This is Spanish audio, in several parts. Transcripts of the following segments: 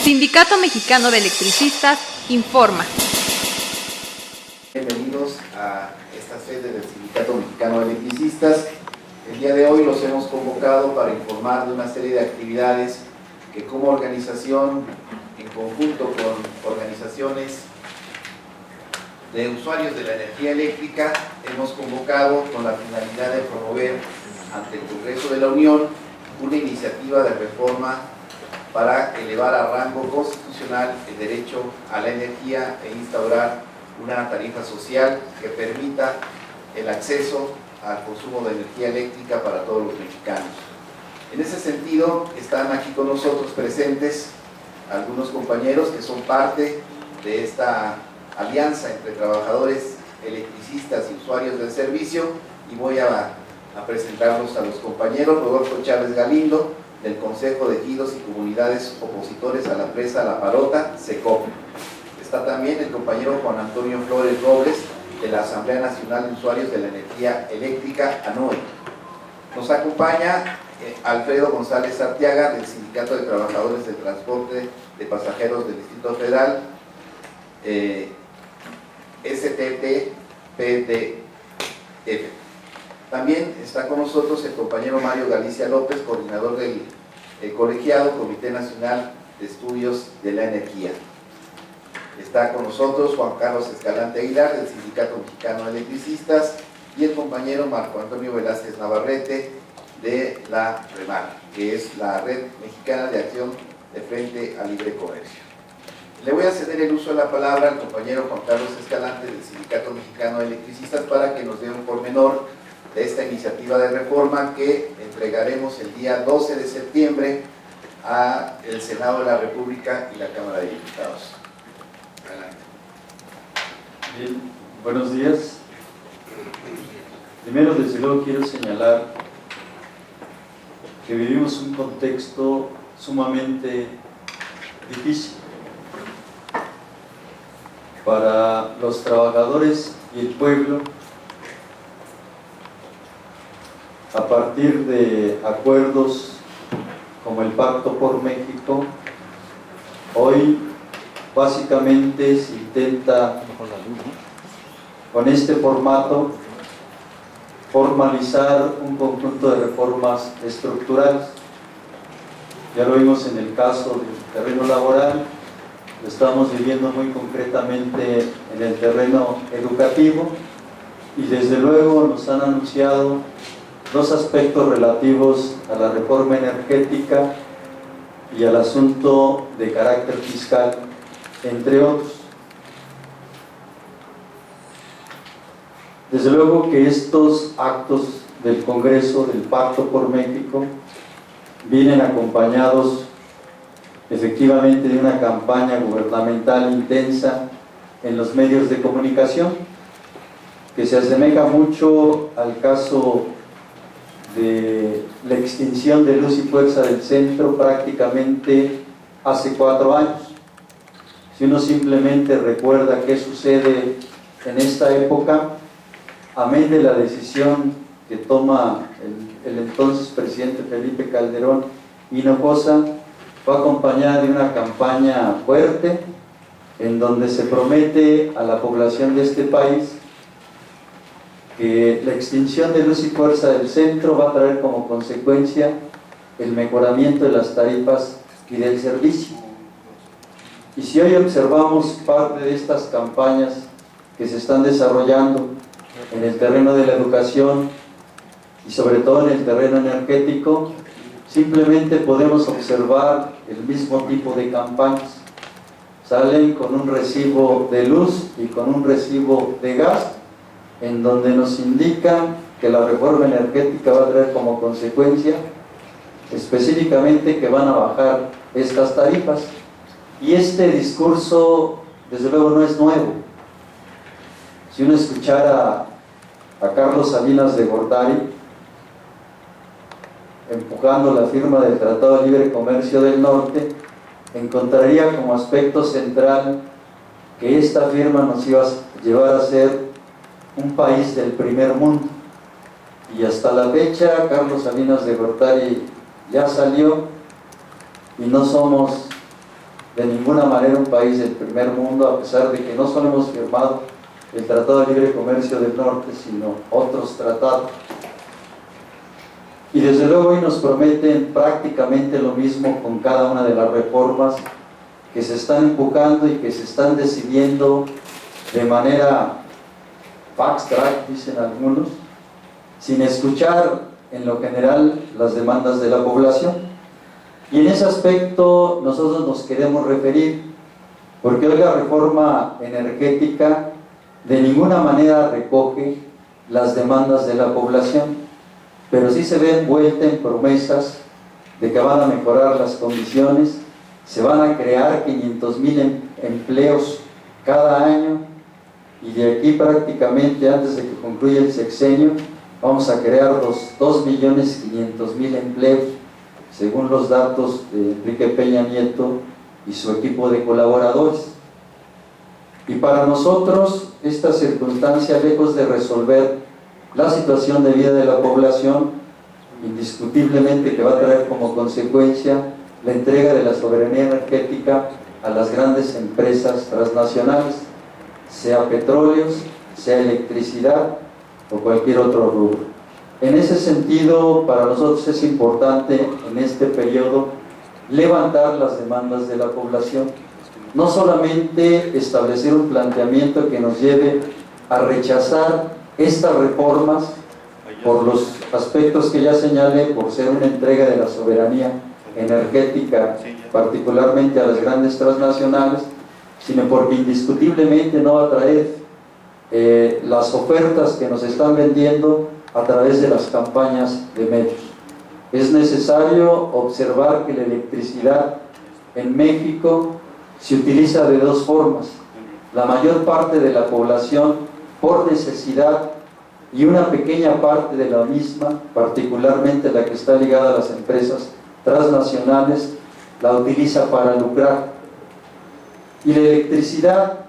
Sindicato Mexicano de Electricistas informa. Bienvenidos a esta sede del Sindicato Mexicano de Electricistas. El día de hoy los hemos convocado para informar de una serie de actividades que como organización, en conjunto con organizaciones de usuarios de la energía eléctrica, hemos convocado con la finalidad de promover ante el Congreso de la Unión una iniciativa de reforma para elevar a rango constitucional el derecho a la energía e instaurar una tarifa social que permita el acceso al consumo de energía eléctrica para todos los mexicanos. En ese sentido, están aquí con nosotros presentes algunos compañeros que son parte de esta alianza entre trabajadores electricistas y usuarios del servicio, y voy a presentarlos a los compañeros. Rodolfo Chávez Galindo, del Consejo de Ejidos y Comunidades Opositores a la Presa La Parota, SECOP. Está también el compañero Juan Antonio Flores Robles, de la Asamblea Nacional de Usuarios de la Energía Eléctrica, ANOE. Nos acompaña Alfredo González Arteaga, del Sindicato de Trabajadores del Transporte de Pasajeros del Distrito Federal, STT-PDF. También está con nosotros el compañero Mario Galicia López, coordinador del colegiado Comité Nacional de Estudios de la Energía. Está con nosotros Juan Carlos Escalante Aguilar, del Sindicato Mexicano de Electricistas, y el compañero Marco Antonio Velázquez Navarrete, de la REMAR, que es la Red Mexicana de Acción de Frente al Libre Comercio. Le voy a ceder el uso de la palabra al compañero Juan Carlos Escalante, del Sindicato Mexicano de Electricistas, para que nos dé un pormenor de esta iniciativa de reforma que entregaremos el día 12 de septiembre al Senado de la República y la Cámara de Diputados. Adelante. Bien, buenos días. Primero, desde luego, quiero señalar que vivimos un contexto sumamente difícil para los trabajadores y el pueblo. A partir de acuerdos como el Pacto por México, hoy básicamente se intenta con este formato formalizar un conjunto de reformas estructurales. Ya lo vimos en el caso del terreno laboral, lo estamos viviendo muy concretamente en el terreno educativo, y desde luego nos han anunciado dos aspectos relativos a la reforma energética y al asunto de carácter fiscal, entre otros. Desde luego que estos actos del Congreso, del Pacto por México, vienen acompañados efectivamente de una campaña gubernamental intensa en los medios de comunicación, que se asemeja mucho al caso de la extinción de Luz y Fuerza del Centro prácticamente hace 4 años. Si uno simplemente recuerda qué sucede en esta época, amén de la decisión que toma el entonces presidente Felipe Calderón Hinojosa, fue acompañada de una campaña fuerte en donde se promete a la población de este país que la extinción de Luz y Fuerza del Centro va a traer como consecuencia el mejoramiento de las tarifas y del servicio. Y si hoy observamos parte de estas campañas que se están desarrollando en el terreno de la educación y sobre todo en el terreno energético, simplemente podemos observar el mismo tipo de campañas. Salen con un recibo de luz y con un recibo de gas, en donde nos indican que la reforma energética va a traer como consecuencia específicamente que van a bajar estas tarifas. Y este discurso desde luego no es nuevo. Si uno escuchara a Carlos Salinas de Gortari empujando la firma del Tratado de Libre Comercio del Norte, encontraría como aspecto central que esta firma nos iba a llevar a ser un país del primer mundo. Y hasta la fecha Carlos Salinas de Gortari ya salió y no somos de ninguna manera un país del primer mundo, a pesar de que no solo hemos firmado el Tratado de Libre Comercio del Norte, sino otros tratados. Y desde luego hoy nos prometen prácticamente lo mismo con cada una de las reformas que se están empujando y que se están decidiendo de manera fast track, dicen algunos, sin escuchar en lo general las demandas de la población. Y en ese aspecto nosotros nos queremos referir, porque hoy la reforma energética de ninguna manera recoge las demandas de la población, pero sí se ve envuelta en promesas de que van a mejorar las condiciones, se van a crear 500,000 empleos cada año, y de aquí prácticamente antes de que concluya el sexenio vamos a crear 2.500.000 empleos, según los datos de Enrique Peña Nieto y su equipo de colaboradores. Y para nosotros esta circunstancia, lejos de resolver la situación de vida de la población, indiscutiblemente que va a traer como consecuencia la entrega de la soberanía energética a las grandes empresas transnacionales, sea petróleos, sea electricidad o cualquier otro rubro. En ese sentido, para nosotros es importante en este periodo levantar las demandas de la población, no solamente establecer un planteamiento que nos lleve a rechazar estas reformas por los aspectos que ya señalé, por ser una entrega de la soberanía energética, particularmente a las grandes transnacionales, sino porque indiscutiblemente no va a traer las ofertas que nos están vendiendo a través de las campañas de medios. Es necesario observar que la electricidad en México se utiliza de dos formas. La mayor parte de la población por necesidad y una pequeña parte de la misma, particularmente la que está ligada a las empresas transnacionales, la utiliza para lucrar. Y la electricidad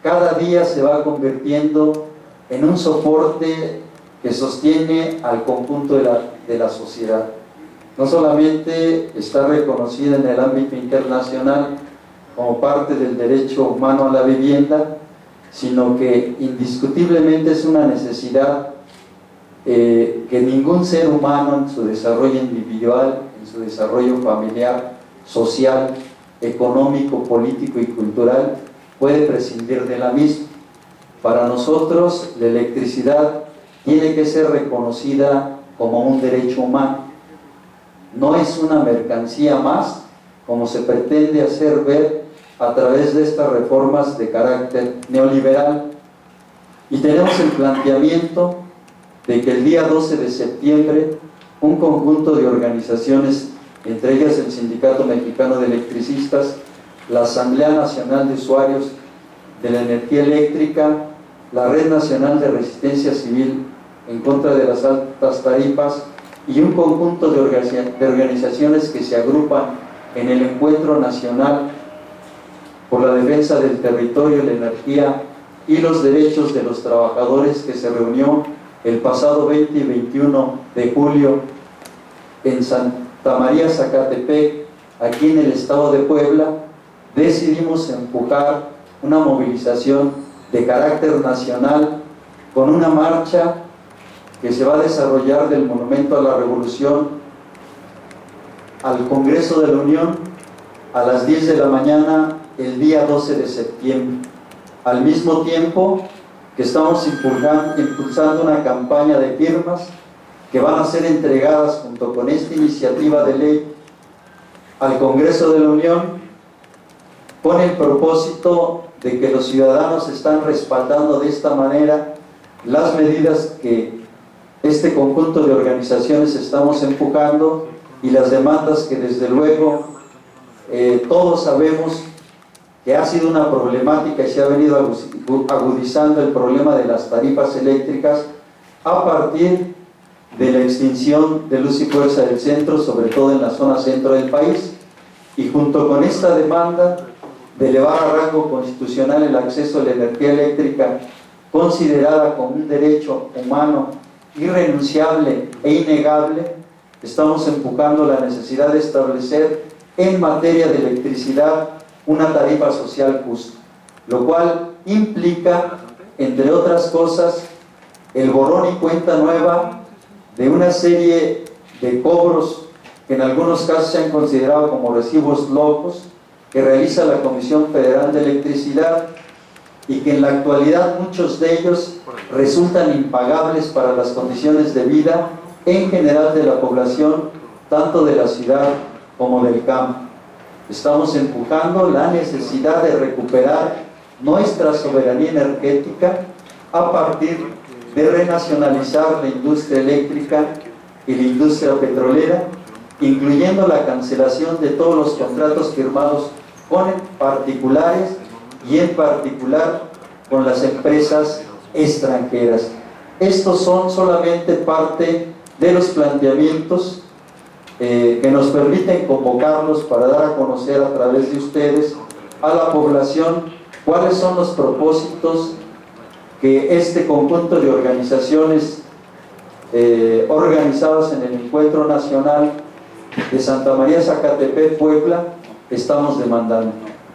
cada día se va convirtiendo en un soporte que sostiene al conjunto de la sociedad. No solamente está reconocida en el ámbito internacional como parte del derecho humano a la vivienda, sino que indiscutiblemente es una necesidad que ningún ser humano en su desarrollo individual, en su desarrollo familiar, social, económico, político y cultural puede prescindir de la misma. Para nosotros la electricidad tiene que ser reconocida como un derecho humano, no es una mercancía más como se pretende hacer ver a través de estas reformas de carácter neoliberal. Y tenemos el planteamiento de que el día 12 de septiembre un conjunto de organizaciones, entre ellas el Sindicato Mexicano de Electricistas, la Asamblea Nacional de Usuarios de la Energía Eléctrica, la Red Nacional de Resistencia Civil en contra de las altas tarifas y un conjunto de organizaciones que se agrupan en el Encuentro Nacional por la Defensa del Territorio, la Energía y los Derechos de los Trabajadores, que se reunió el pasado 20 y 21 de julio en Santa María, Zacatepec, aquí en el estado de Puebla. Decidimos empujar una movilización de carácter nacional con una marcha que se va a desarrollar del Monumento a la Revolución al Congreso de la Unión a las 10 de la mañana el día 12 de septiembre, al mismo tiempo que estamos impulsando una campaña de firmas que van a ser entregadas junto con esta iniciativa de ley al Congreso de la Unión, con el propósito de que los ciudadanos están respaldando de esta manera las medidas que este conjunto de organizaciones estamos empujando y las demandas que desde luego todos sabemos que ha sido una problemática y se ha venido agudizando el problema de las tarifas eléctricas a partir de la extinción de Luz y Fuerza del Centro, sobre todo en la zona centro del país, y junto con esta demanda de elevar a rango constitucional el acceso a la energía eléctrica considerada como un derecho humano irrenunciable e innegable, estamos empujando la necesidad de establecer en materia de electricidad una tarifa social justa, lo cual implica, entre otras cosas, el borrón y cuenta nueva de una serie de cobros que en algunos casos se han considerado como recibos locos, que realiza la Comisión Federal de Electricidad y que en la actualidad muchos de ellos resultan impagables para las condiciones de vida en general de la población, tanto de la ciudad como del campo. Estamos empujando la necesidad de recuperar nuestra soberanía energética a partir de renacionalizar la industria eléctrica y la industria petrolera, incluyendo la cancelación de todos los contratos firmados con particulares y en particular con las empresas extranjeras. Estos son solamente parte de los planteamientos que nos permiten convocarlos para dar a conocer a través de ustedes a la población cuáles son los propósitos que este conjunto de organizaciones organizadas en el Encuentro Nacional de Santa María Zacatepec, Puebla, estamos demandando.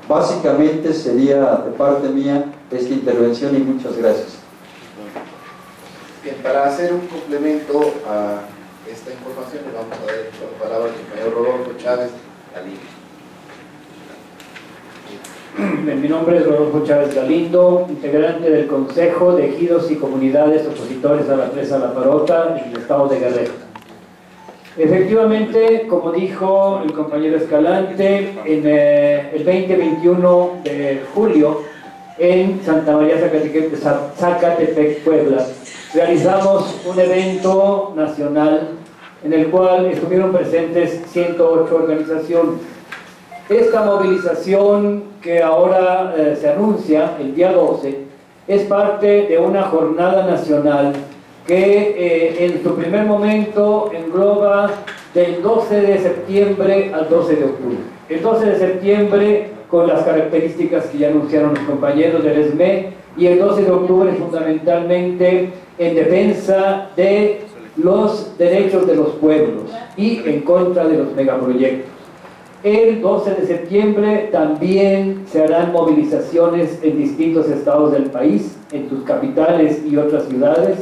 Básicamente sería de parte mía esta intervención y muchas gracias. Bien, para hacer un complemento a esta información le vamos a dar la palabra al compañero Rodolfo Chávez Galindo. Mi nombre es Rodolfo Chávez Galindo, integrante del Consejo de Ejidos y Comunidades Opositores a la Presa La Parota en el estado de Guerrero. Efectivamente, como dijo el compañero Escalante, en el 20-21 de julio en Santa María Zacatepec, Puebla, realizamos un evento nacional en el cual estuvieron presentes 108 organizaciones. Esta movilización que ahora se anuncia el día 12 es parte de una jornada nacional que en su primer momento engloba del 12 de septiembre al 12 de octubre. El 12 de septiembre con las características que ya anunciaron los compañeros del ESME, y el 12 de octubre fundamentalmente en defensa de los derechos de los pueblos y en contra de los megaproyectos. El 12 de septiembre también se harán movilizaciones en distintos estados del país, en sus capitales y otras ciudades,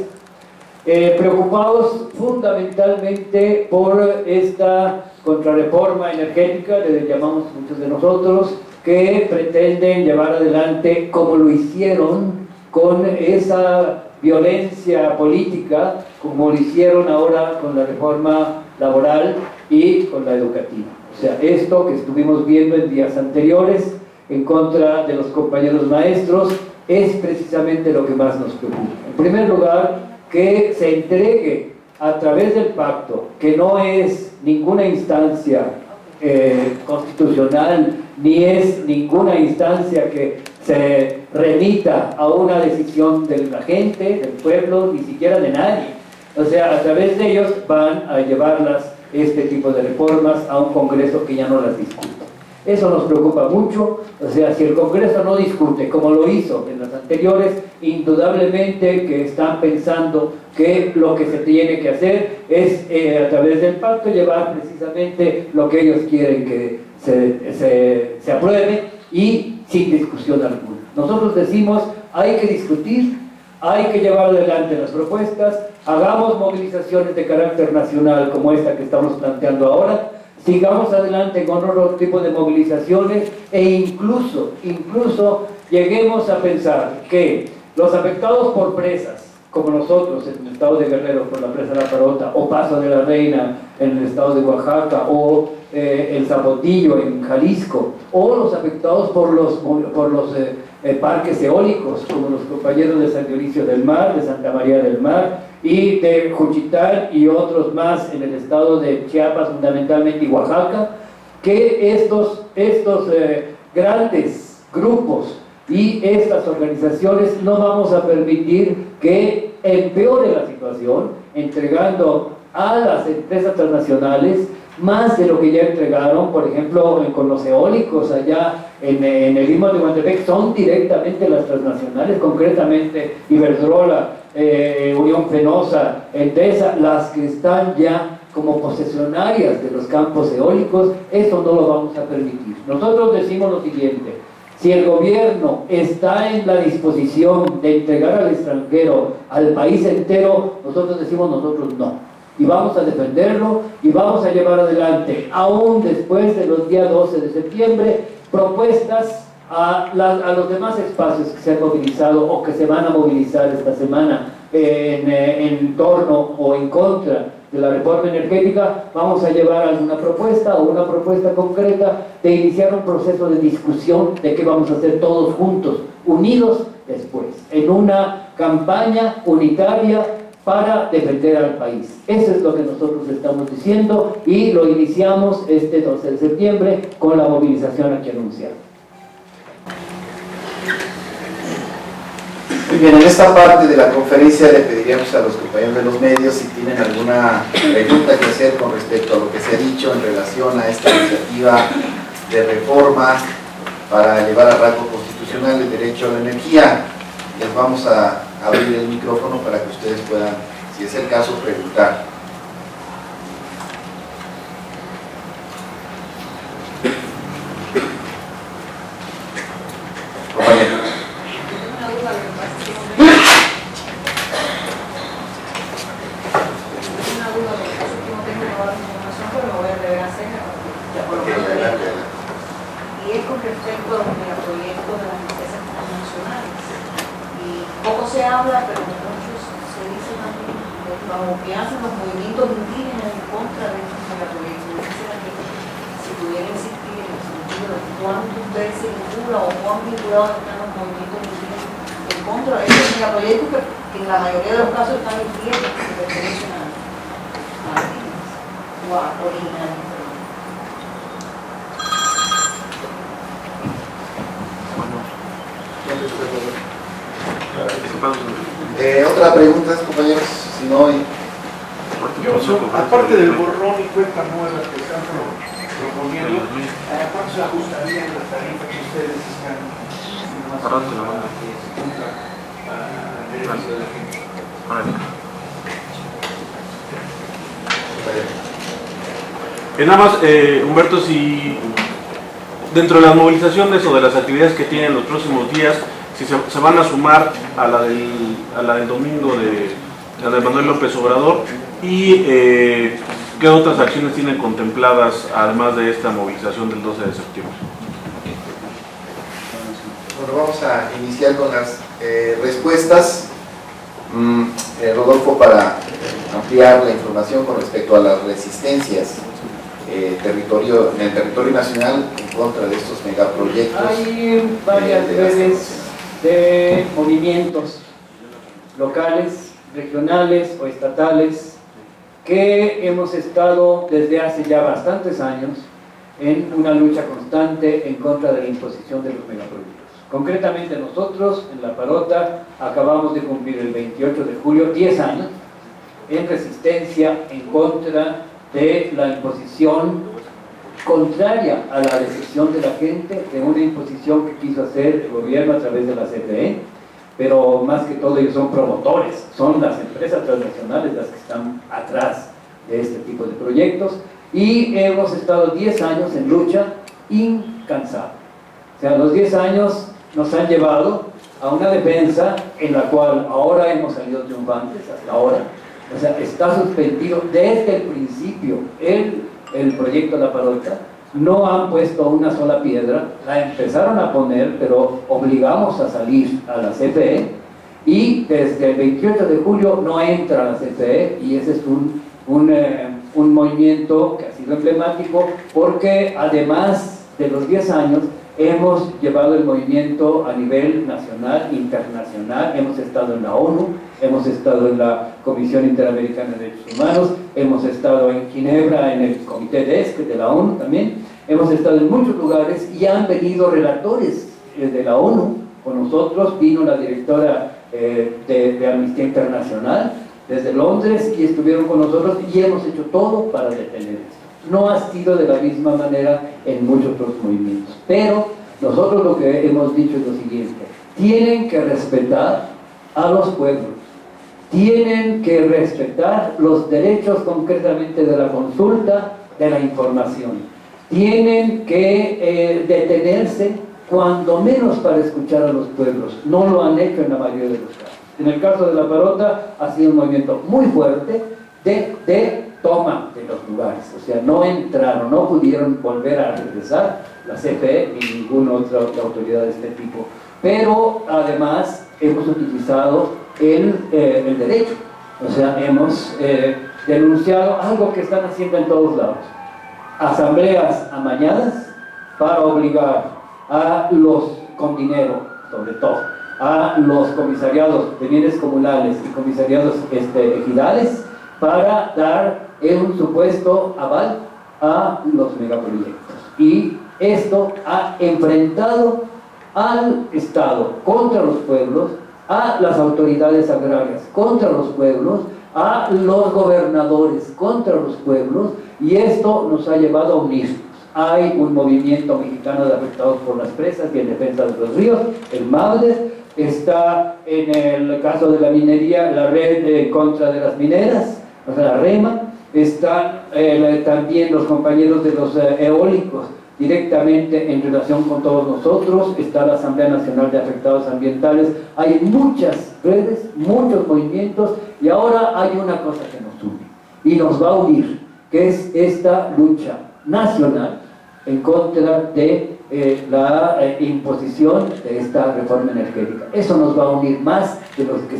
preocupados fundamentalmente por esta contrarreforma energética, le llamamos muchos de nosotros, que pretenden llevar adelante como lo hicieron con esa violencia política, como lo hicieron ahora con la reforma laboral y con la educativa. O sea, esto que estuvimos viendo en días anteriores en contra de los compañeros maestros es precisamente lo que más nos preocupa. En primer lugar, que se entregue a través del pacto, que no es ninguna instancia constitucional, ni es ninguna instancia que se remita a una decisión de la gente, del pueblo, ni siquiera de nadie. O sea, a través de ellos van a llevarlas este tipo de reformas a un Congreso que ya no las discute. Eso nos preocupa mucho. O sea, si el Congreso no discute como lo hizo en las anteriores, indudablemente que están pensando que lo que se tiene que hacer es a través del pacto llevar precisamente lo que ellos quieren que se apruebe y sin discusión alguna. Nosotros decimos, hay que discutir, hay que llevar adelante las propuestas, hagamos movilizaciones de carácter nacional como esta que estamos planteando ahora, sigamos adelante con otro tipo de movilizaciones e incluso lleguemos a pensar que los afectados por presas, como nosotros en el estado de Guerrero por la presa La Parota, o Paso de la Reina en el estado de Oaxaca, o el Zapotillo en Jalisco, o los afectados por los parques eólicos, como los compañeros de San Dionisio del Mar, de Santa María del Mar, y de Juchitán y otros más en el estado de Chiapas, fundamentalmente, y Oaxaca, que estos grandes grupos y estas organizaciones no vamos a permitir que empeore la situación, entregando a las empresas transnacionales más de lo que ya entregaron. Por ejemplo, con los eólicos allá en el Istmo de Tehuantepec son directamente las transnacionales, concretamente Iberdrola, Unión Fenosa, Endesa, las que están ya como posesionarias de los campos eólicos, eso no lo vamos a permitir. Nosotros decimos lo siguiente: si el gobierno está en la disposición de entregar al extranjero, al país entero, nosotros decimos nosotros no. Y vamos a defenderlo y vamos a llevar adelante, aún después de los días 12 de septiembre, propuestas a los demás espacios que se han movilizado o que se van a movilizar esta semana en torno o en contra de la reforma energética. Vamos a llevar alguna propuesta o una propuesta concreta de iniciar un proceso de discusión de qué vamos a hacer todos juntos, unidos después, en una campaña unitaria para defender al país. Eso es lo que nosotros estamos diciendo y lo iniciamos este 12 de septiembre con la movilización aquí anunciada. Muy bien, en esta parte de la conferencia le pediríamos a los compañeros de los medios si tienen alguna pregunta que hacer con respecto a lo que se ha dicho en relación a esta iniciativa de reforma para llevar a rango constitucional el derecho a la energía. Les vamos a abrir el micrófono para que ustedes puedan, si es el caso, preguntar. Compañero. Y es con respecto a los megaproyectos de las empresas transnacionales. Y poco se habla, pero muchos se dice también de lo que hacen los movimientos indígenas en contra de estos megaproyectos. Yo quisiera que si pudiera existir en el sentido de cuánto usted se vincula o cuán vinculados están los movimientos indígenas en contra de estos megaproyectos que en la mayoría de los casos están en tierra que pertenecen a indígenas o a originarios. Otra pregunta, compañeros, si no hay. Aparte del borrón y cuenta nueva que están proponiendo, ¿a cuánto se ajustarían las tarifas que ustedes están haciendo para que se cumpla el derecho de la gente? Nada más, Humberto, si dentro de las movilizaciones o de las actividades que tienen los próximos días, si se van a sumar a la del domingo de Manuel López Obrador y qué otras acciones tienen contempladas además de esta movilización del 12 de septiembre. Bueno, vamos a iniciar con las respuestas. Rodolfo, para ampliar la información con respecto a las resistencias en el territorio nacional en contra de estos megaproyectos. Hay varias redes de movimientos locales, regionales o estatales que hemos estado desde hace ya bastantes años en una lucha constante en contra de la imposición de los megaproyectos. Concretamente nosotros en La Parota acabamos de cumplir el 28 de julio 10 años en resistencia en contra de la imposición contraria a la decisión de la gente, de una imposición que quiso hacer el gobierno a través de la CFE, pero más que todo ellos son promotores, son las empresas transnacionales las que están atrás de este tipo de proyectos, y hemos estado 10 años en lucha incansable. O sea, los 10 años nos han llevado a una defensa en la cual ahora hemos salido triunfantes, hasta ahora. O sea, está suspendido desde el principio el proyecto La Parota. No han puesto una sola piedra, la empezaron a poner, pero obligamos a salir a la CFE, y desde el 28 de julio no entra la CFE, y ese es un movimiento que ha sido emblemático, porque además de los 10 años hemos llevado el movimiento a nivel nacional, internacional. Hemos estado en la ONU, hemos estado en la Comisión Interamericana de Derechos Humanos, hemos estado en Ginebra, en el Comité de la ONU también, hemos estado en muchos lugares y han venido relatores de la ONU con nosotros. Vino la directora de Amnistía Internacional desde Londres y estuvieron con nosotros, y hemos hecho todo para detener esto. No ha sido de la misma manera en muchos otros movimientos, pero nosotros lo que hemos dicho es lo siguiente: tienen que respetar a los pueblos, tienen que respetar los derechos concretamente de la consulta, de la información. Tienen que detenerse cuando menos para escuchar a los pueblos. No lo han hecho en la mayoría de los casos. En el caso de La Parota ha sido un movimiento muy fuerte de toma de los lugares. O sea, no entraron, no pudieron volver a regresar la CFE ni ninguna otra autoridad de este tipo. Pero además hemos utilizado el derecho. O sea, hemos denunciado algo que están haciendo en todos lados. Asambleas amañadas para obligar a los con dinero, sobre todo, a los comisariados de bienes comunales y comisariados ejidales para dar un supuesto aval a los megaproyectos. Y esto ha enfrentado al Estado contra los pueblos, a las autoridades agrarias contra los pueblos, a los gobernadores contra los pueblos, y esto nos ha llevado a unirnos. Hay un movimiento mexicano de afectados por las presas y en defensa de los ríos, el MAVDES. Está en el caso de la minería la red en contra de las mineras, o sea, la REMA. Están también los compañeros de los eólicos directamente en relación con todos nosotros. Está la Asamblea Nacional de Afectados Ambientales. Hay muchas redes, muchos movimientos, y ahora hay una cosa que nos une y nos va a unir, que es esta lucha nacional en contra de la imposición de esta reforma energética. Eso nos va a unir más de lo que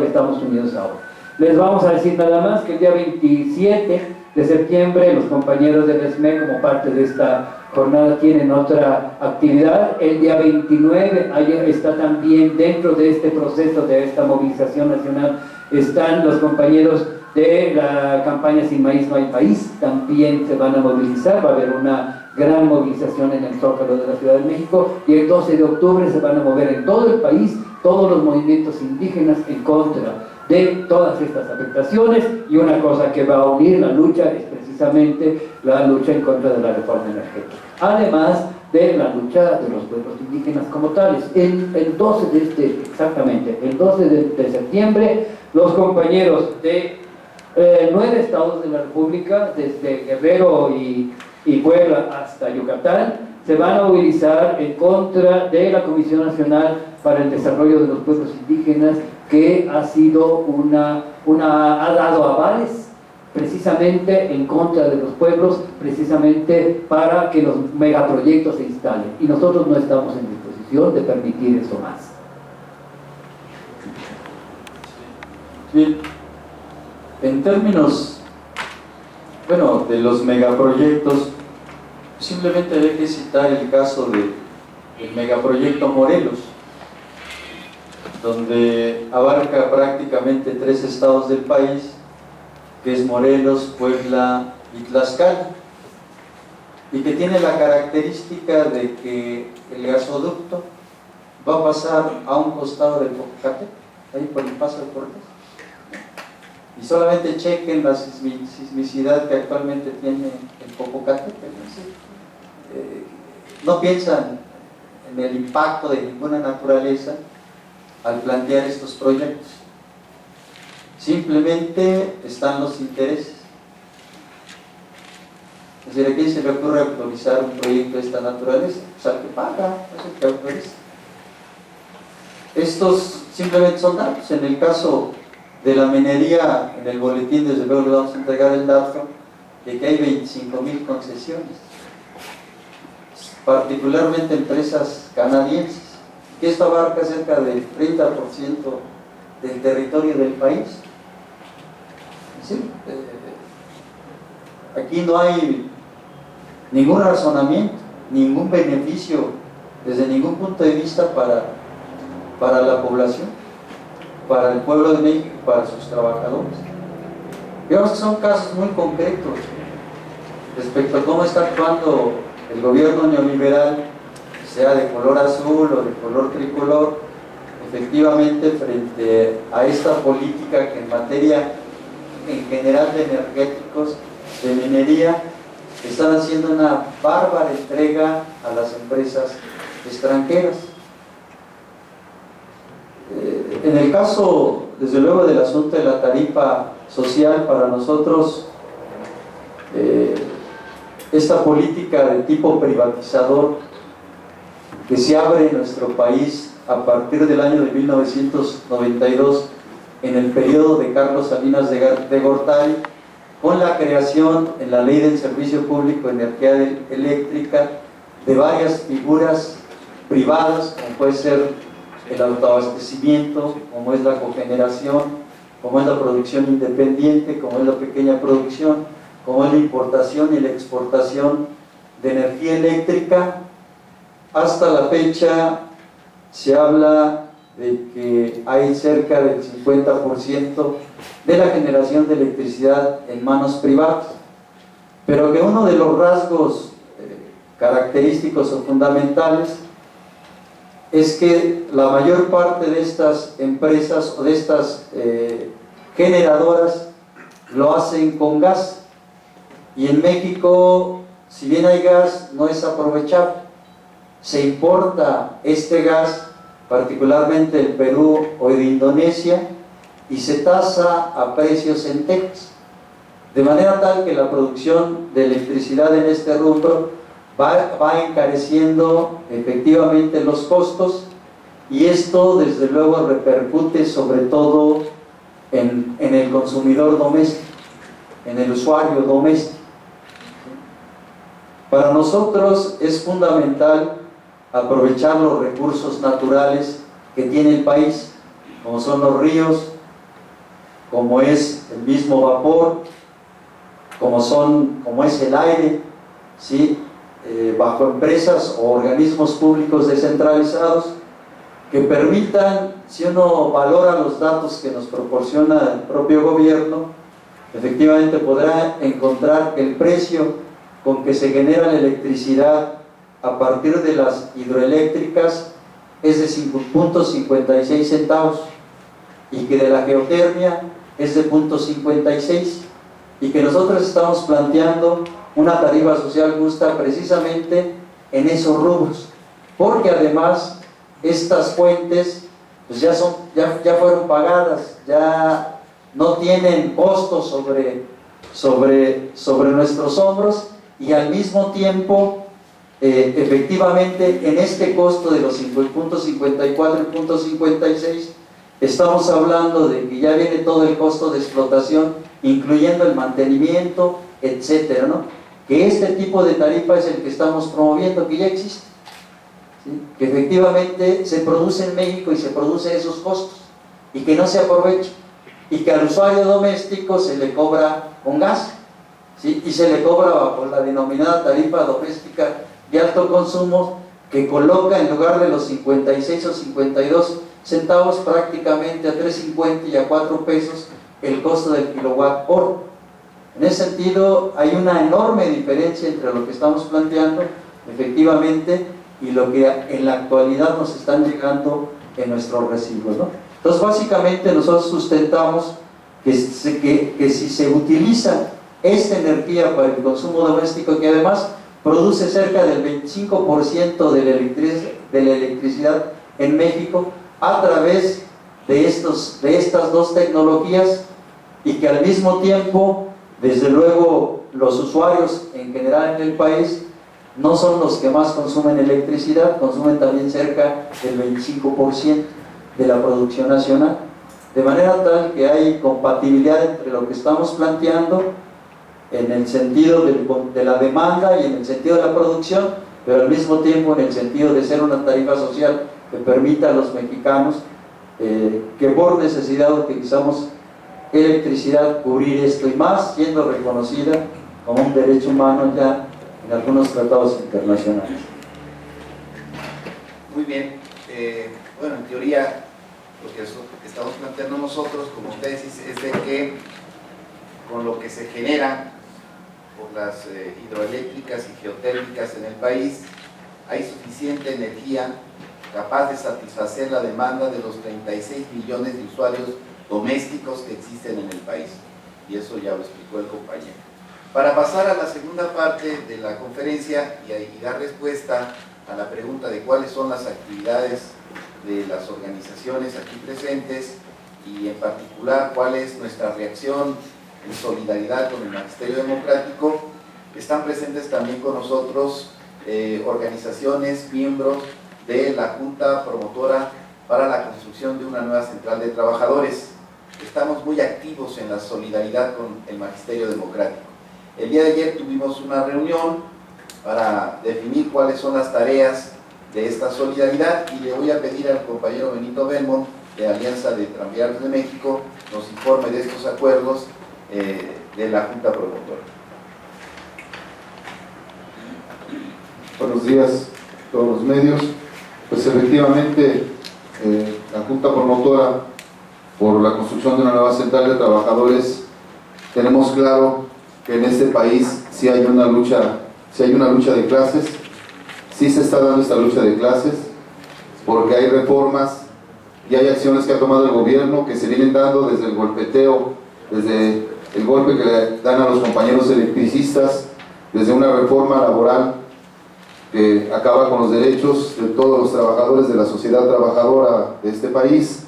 estamos unidos ahora. Les vamos a decir nada más que el día 27 de septiembre los compañeros del ESME, como parte de esta jornada, tienen otra actividad. El día 29 está también dentro de este proceso de esta movilización nacional, están los compañeros de la campaña Sin Maíz No Hay País. También se van a movilizar, va a haber una gran movilización en el Zócalo de la Ciudad de México, y el 12 de octubre se van a mover en todo el país todos los movimientos indígenas en contra de todas estas afectaciones. Y una cosa que va a unir la lucha es precisamente la lucha en contra de la reforma energética, además de la lucha de los pueblos indígenas como tales. El 12 de septiembre, los compañeros de 9 estados de la República, desde Guerrero y Puebla hasta Yucatán, se van a movilizar en contra de la Comisión Nacional para el Desarrollo de los Pueblos Indígenas, que ha dado avales precisamente en contra de los pueblos, precisamente para que los megaproyectos se instalen, y nosotros no estamos en disposición de permitir eso más. Bien, en términos, bueno, de los megaproyectos, simplemente hay que citar el caso del megaproyecto Morelos, donde abarca prácticamente 3 estados del país, que es Morelos, Puebla y Tlaxcala, y que tiene la característica de que el gasoducto va a pasar a un costado del Popocatépetl, ahí por el Paso de Cortés, y solamente chequen la sismicidad que actualmente tiene el Popocatépetl. No piensan en el impacto de ninguna naturaleza al plantear estos proyectos. Simplemente están los intereses. Es decir, ¿a quién se le ocurre autorizar un proyecto de esta naturaleza? Pues al que paga, es el que autoriza. Estos simplemente son datos. En el caso de la minería, en el boletín desde luego le vamos a entregar el dato de que hay 25,000 concesiones, particularmente empresas canadienses, que esto abarca cerca del 30% del territorio del país. ¿Sí? Aquí no hay ningún razonamiento, ningún beneficio desde ningún punto de vista para la población, para el pueblo de México, para sus trabajadores. Digamos que son casos muy concretos respecto a cómo está actuando el gobierno neoliberal, sea de color azul o de color tricolor, efectivamente frente a esta política que en materia en general de energéticos, de minería, están haciendo una bárbara entrega a las empresas extranjeras. En el caso, desde luego, del asunto de la tarifa social, para nosotros esta política de tipo privatizador que se abre en nuestro país a partir del año de 1992, en el periodo de Carlos Salinas de Gortari, con la creación en la Ley del Servicio Público de Energía Eléctrica de varias figuras privadas, como puede ser el autoabastecimiento, como es la cogeneración, como es la producción independiente, como es la pequeña producción, como es la importación y la exportación de energía eléctrica. Hasta la fecha se habla de que hay cerca del 50% de la generación de electricidad en manos privadas, pero que uno de los rasgos característicos o fundamentales es que la mayor parte de estas empresas o de estas generadoras lo hacen con gas, y en México, si bien hay gas, no es aprovechable. Se importa este gas, particularmente del Perú o de Indonesia, y se tasa a precios en Texas, de manera tal que la producción de electricidad en este rubro va encareciendo efectivamente los costos, y esto desde luego repercute sobre todo en el consumidor doméstico, en el usuario doméstico. Para nosotros es fundamental aprovechar los recursos naturales que tiene el país, como son los ríos, como es el mismo vapor, como es el aire, ¿sí? Bajo empresas o organismos públicos descentralizados que permitan, si uno valora los datos que nos proporciona el propio gobierno, efectivamente podrá encontrar que el precio con que se genera la electricidad a partir de las hidroeléctricas es de 5.56 centavos, y que de la geotermia es de 0.56, y que nosotros estamos planteando una tarifa social justa precisamente en esos rubros, porque además estas fuentes pues ya fueron pagadas, ya no tienen costos sobre nuestros hombros, y al mismo tiempo efectivamente en este costo de los 5.54 y 0.56 estamos hablando de que ya viene todo el costo de explotación, incluyendo el mantenimiento, etcétera, ¿no? Que este tipo de tarifa es el que estamos promoviendo, que ya existe, ¿sí? Que efectivamente se produce en México y se produce esos costos, y que no se aprovecha, y que al usuario doméstico se le cobra con gas, ¿sí? Y se le cobra bajo la denominada tarifa doméstica de alto consumo, que coloca en lugar de los 56 o 52 centavos prácticamente a 3.50 y a 4 pesos el costo del kilowatt hora. En ese sentido hay una enorme diferencia entre lo que estamos planteando efectivamente y lo que en la actualidad nos están llegando en nuestros recibos, ¿no? Entonces básicamente nosotros sustentamos que si se utiliza esta energía para el consumo doméstico, que además produce cerca del 25% de la electricidad en México a través de estas dos tecnologías, y que al mismo tiempo, desde luego, los usuarios en general en el país no son los que más consumen electricidad, consumen también cerca del 25% de la producción nacional, de manera tal que hay compatibilidad entre lo que estamos planteando en el sentido de la demanda y en el sentido de la producción, pero al mismo tiempo en el sentido de ser una tarifa social que permita a los mexicanos que por necesidad utilizamos electricidad cubrir esto, y más siendo reconocida como un derecho humano ya en algunos tratados internacionales. Muy bien. Bueno, en teoría lo que estamos planteando nosotros como tesis es de que con lo que se genera por las hidroeléctricas y geotérmicas en el país hay suficiente energía capaz de satisfacer la demanda de los 36 millones de usuarios domésticos que existen en el país, y eso ya lo explicó el compañero. Para pasar a la segunda parte de la conferencia y dar respuesta a la pregunta de cuáles son las actividades de las organizaciones aquí presentes y en particular cuál es nuestra reacción en solidaridad con el Magisterio Democrático. Están presentes también con nosotros organizaciones, miembros de la Junta Promotora para la construcción de una nueva central de trabajadores. Estamos muy activos en la solidaridad con el Magisterio Democrático. El día de ayer tuvimos una reunión para definir cuáles son las tareas de esta solidaridad y le voy a pedir al compañero Benito Belmont de Alianza de Tranviarios de México nos informe de estos acuerdos de la Junta Promotora. Buenos días a todos los medios. Pues efectivamente la Junta Promotora por la construcción de una nueva central de trabajadores, tenemos claro que en este país sí hay una lucha de clases, sí se está dando esta lucha de clases, porque hay reformas y hay acciones que ha tomado el gobierno que se vienen dando desde el golpeteo, desde el golpe que le dan a los compañeros electricistas, desde una reforma laboral que acaba con los derechos de todos los trabajadores de la sociedad trabajadora de este país.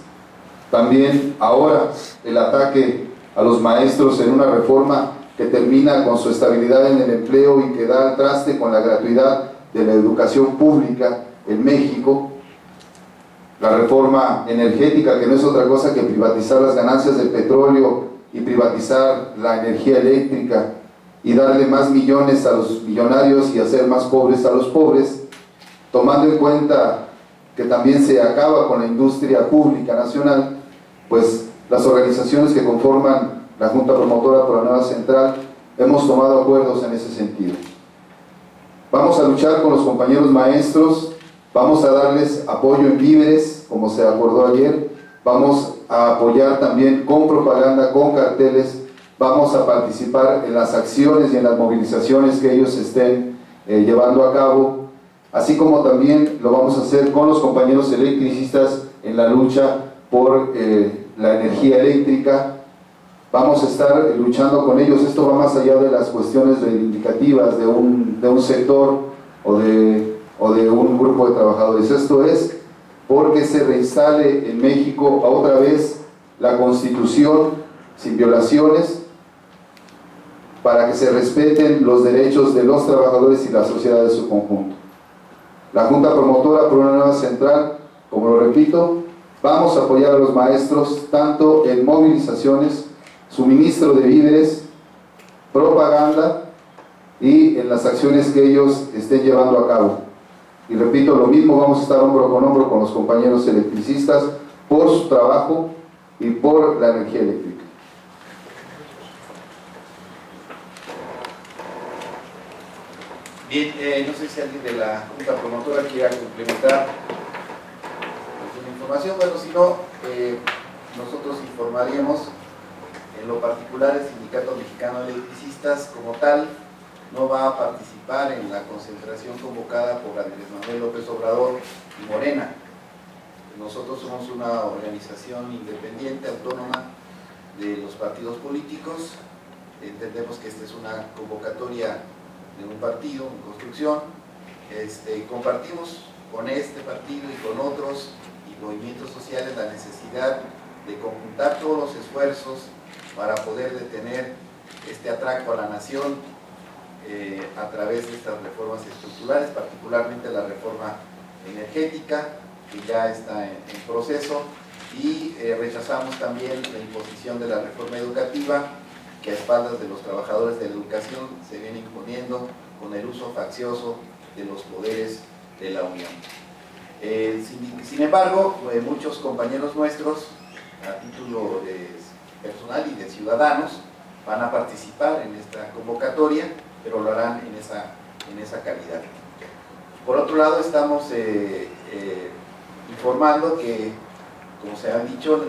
También ahora el ataque a los maestros en una reforma que termina con su estabilidad en el empleo y que da al traste con la gratuidad de la educación pública en México. La reforma energética, que no es otra cosa que privatizar las ganancias del petróleo y privatizar la energía eléctrica y darle más millones a los millonarios y hacer más pobres a los pobres, tomando en cuenta que también se acaba con la industria pública nacional, pues las organizaciones que conforman la Junta Promotora por la nueva central hemos tomado acuerdos en ese sentido. Vamos a luchar con los compañeros maestros, vamos a darles apoyo en víveres, como se acordó ayer, vamos a apoyar también con propaganda, con carteles, vamos a participar en las acciones y en las movilizaciones que ellos estén llevando a cabo, así como también lo vamos a hacer con los compañeros electricistas en la lucha por la energía eléctrica. Vamos a estar luchando con ellos. Esto va más allá de las cuestiones reivindicativas de un sector o de un grupo de trabajadores. Esto es porque se reinstale en México otra vez la Constitución sin violaciones, para que se respeten los derechos de los trabajadores y la sociedad de su conjunto. La Junta Promotora por una nueva central, como lo repito, vamos a apoyar a los maestros tanto en movilizaciones, suministro de víveres, propaganda y en las acciones que ellos estén llevando a cabo. Y repito, lo mismo, vamos a estar hombro con los compañeros electricistas por su trabajo y por la energía eléctrica. Bien, no sé si alguien de la Junta Promotora quiera complementar alguna información. Bueno, si no, nosotros informaríamos. En lo particular, el Sindicato Mexicano de Electricistas, como tal, no va a participar en la concentración convocada por Andrés Manuel López Obrador y Morena. Nosotros somos una organización independiente, autónoma de los partidos políticos. Entendemos que esta es una convocatoria de un partido en construcción. Compartimos con este partido y con otros y movimientos sociales la necesidad de conjuntar todos los esfuerzos para poder detener este atraco a la nación a través de estas reformas estructurales, particularmente la reforma energética, que ya está en proceso, y rechazamos también la imposición de la reforma educativa, que a espaldas de los trabajadores de la educación se viene imponiendo con el uso faccioso de los poderes de la Unión. Sin embargo, muchos compañeros nuestros, a título personal y de ciudadanos, van a participar en esta convocatoria, pero lo harán en esa calidad. Por otro lado, estamos informando que, como se ha dicho,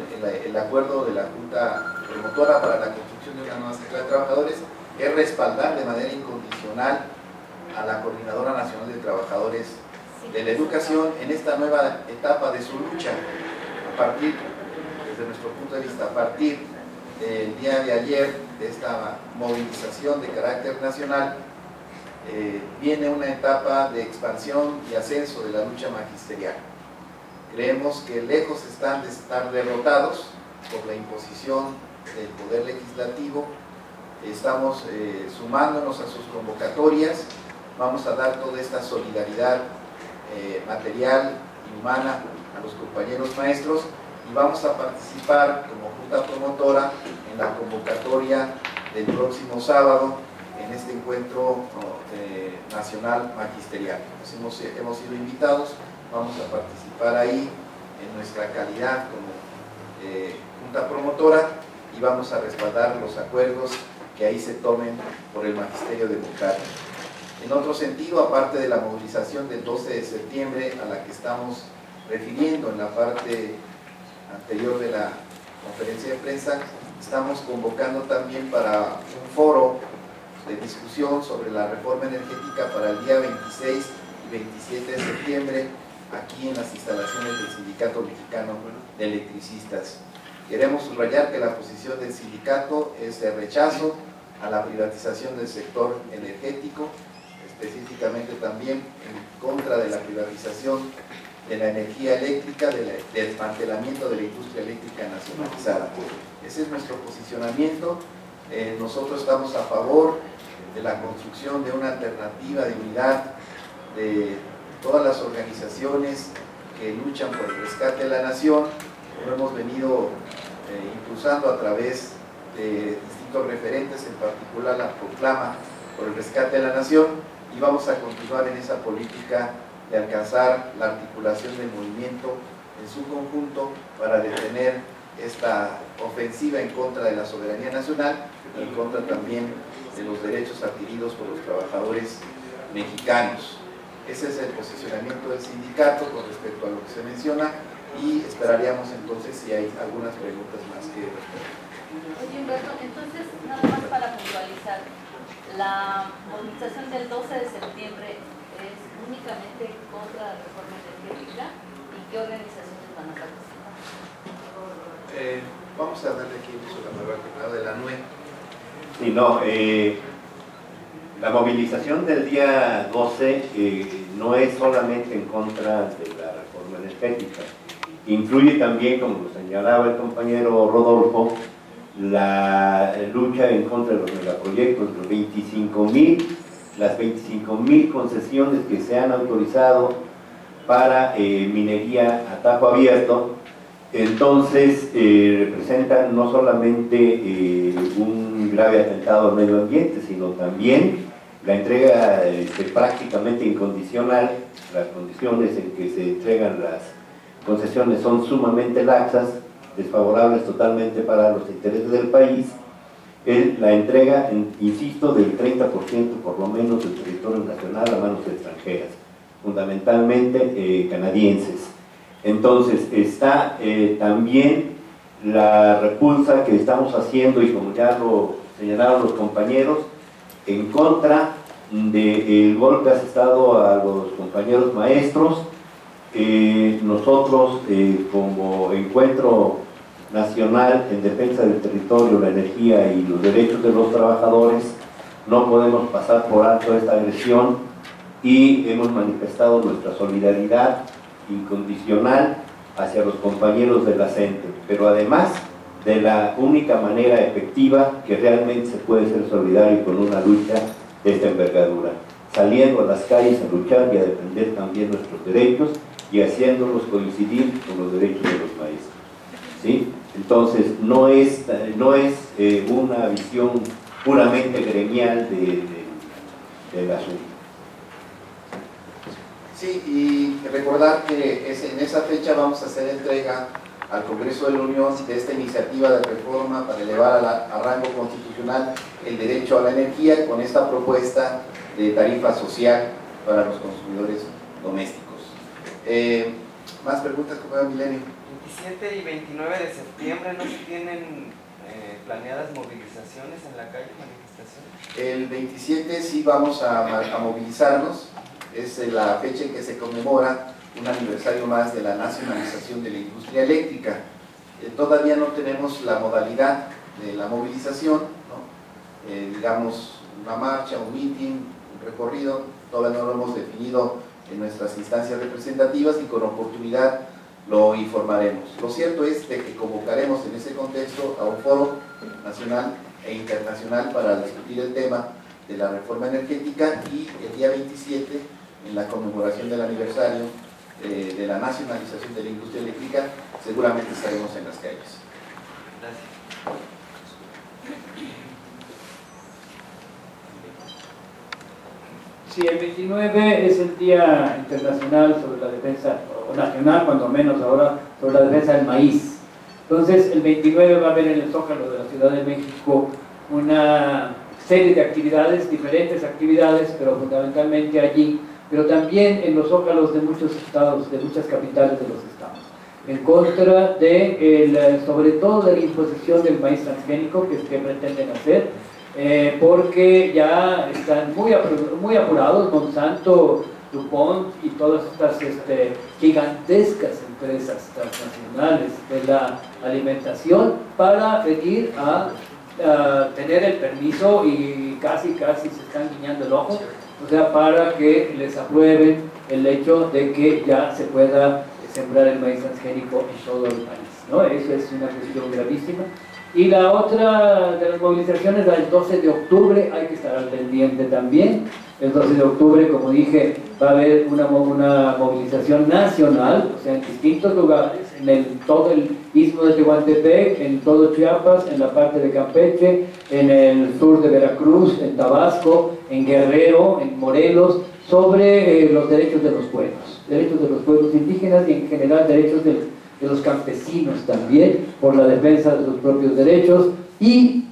el acuerdo de la Junta Promotora para la construcción de una nueva central de trabajadores es respaldar de manera incondicional a la Coordinadora Nacional de Trabajadores de la Educación en esta nueva etapa de su lucha, desde nuestro punto de vista, a partir del día de ayer, de esta movilización de carácter nacional, viene una etapa de expansión y ascenso de la lucha magisterial. Creemos que lejos están de estar derrotados por la imposición del Poder Legislativo. Estamos sumándonos a sus convocatorias, vamos a dar toda esta solidaridad material y humana a los compañeros maestros y vamos a participar como Junta Promotora en la convocatoria del próximo sábado en este encuentro nacional magisterial. Hemos sido invitados, vamos a participar ahí en nuestra calidad como Junta Promotora y vamos a respaldar los acuerdos que ahí se tomen por el Magisterio Democrático. En otro sentido, aparte de la movilización del 12 de septiembre a la que estamos refiriendo en la parte anterior de la conferencia de prensa, estamos convocando también para un foro de discusión sobre la reforma energética para el día 26 y 27 de septiembre aquí en las instalaciones del Sindicato Mexicano de Electricistas. Queremos subrayar que la posición del sindicato es de rechazo a la privatización del sector energético, específicamente también en contra de la privatización de la energía eléctrica, del desmantelamiento de la industria eléctrica nacionalizada. Ese es nuestro posicionamiento. Nosotros estamos a favor de la construcción de una alternativa de unidad de todas las organizaciones que luchan por el rescate de la nación. Lo hemos venido impulsando a través de distintos referentes, en particular la proclama por el rescate de la nación, y vamos a continuar en esa política de alcanzar la articulación del movimiento en su conjunto para detener esta ofensiva en contra de la soberanía nacional y en contra también de los derechos adquiridos por los trabajadores mexicanos. Ese es el posicionamiento del sindicato con respecto a lo que se menciona y esperaríamos entonces si hay algunas preguntas más que responder. Oye, Humberto, entonces nada más para puntualizar, la movilización del 12 de septiembre es únicamente contra la reforma energética y qué organizaciones van a participar. Vamos a darle aquí uso a la nueva jornada de la NUE. Sí, no, la movilización del día 12 no es solamente en contra de la reforma energética, incluye también, como lo señalaba el compañero Rodolfo, la lucha en contra de los megaproyectos, las 25,000 concesiones que se han autorizado para minería a tajo abierto. Entonces representan no solamente un grave atentado al medio ambiente, sino también la entrega prácticamente incondicional. Las condiciones en que se entregan las concesiones son sumamente laxas, desfavorables totalmente para los intereses del país. La entrega, insisto, del 30% por lo menos del territorio nacional a manos extranjeras, fundamentalmente canadienses. Entonces está también la repulsa que estamos haciendo, y como ya lo señalaron los compañeros, en contra del golpe asestado a los compañeros maestros. Nosotros como Encuentro Nacional en Defensa del Territorio, la Energía y los Derechos de los Trabajadores no podemos pasar por alto esta agresión y hemos manifestado nuestra solidaridad incondicional hacia los compañeros de la CENTE, pero además de la única manera efectiva que realmente se puede ser solidario con una lucha de esta envergadura, saliendo a las calles a luchar y a defender también nuestros derechos y haciéndolos coincidir con los derechos de los maestros, ¿sí? Entonces no es una visión puramente gremial del asunto. Sí, y recordar que en esa fecha vamos a hacer entrega al Congreso de la Unión de esta iniciativa de reforma para elevar a rango constitucional el derecho a la energía con esta propuesta de tarifa social para los consumidores domésticos. ¿Más preguntas, compañero Milenio? 27 y 29 de septiembre no se tienen planeadas movilizaciones en la calle, manifestaciones. El 27 sí vamos a movilizarnos, es la fecha en que se conmemora un aniversario más de la nacionalización de la industria eléctrica. Todavía no tenemos la modalidad de la movilización, ¿no? Digamos una marcha, un meeting, un recorrido, todavía no lo hemos definido en nuestras instancias representativas y con oportunidad lo informaremos. Lo cierto es de que convocaremos en ese contexto a un foro nacional e internacional para discutir el tema de la reforma energética, y el día 27, en la conmemoración del aniversario de la nacionalización de la industria eléctrica, seguramente estaremos en las calles. Gracias. Sí, el 29 es el Día Internacional sobre la Defensa, o nacional cuando menos ahora, sobre la defensa del maíz. Entonces, el 29 va a haber en el Zócalo de la Ciudad de México una serie de actividades, diferentes actividades, pero fundamentalmente allí, pero también en los zócalos de muchos estados, de muchas capitales de los estados, en contra de, sobre todo de la imposición del maíz transgénico que pretenden hacer, porque ya están muy apurados Monsanto, DuPont y todas estas gigantescas empresas transnacionales de la alimentación para venir a tener el permiso, y casi se están guiñando el ojo, o sea, para que les aprueben el hecho de que ya se pueda sembrar el maíz transgénico en todo el país, ¿no? Eso es una cuestión gravísima. Y la otra de las movilizaciones, el 12 de octubre, hay que estar al pendiente también. El 12 de octubre, como dije, va a haber una movilización nacional, o sea, en distintos lugares, en todo el istmo de Tehuantepec, en todo Chiapas, en la parte de Campeche, en el sur de Veracruz, en Tabasco, en Guerrero, en Morelos, sobre los derechos de los pueblos indígenas, y en general derechos de los campesinos también, por la defensa de sus propios derechos. Y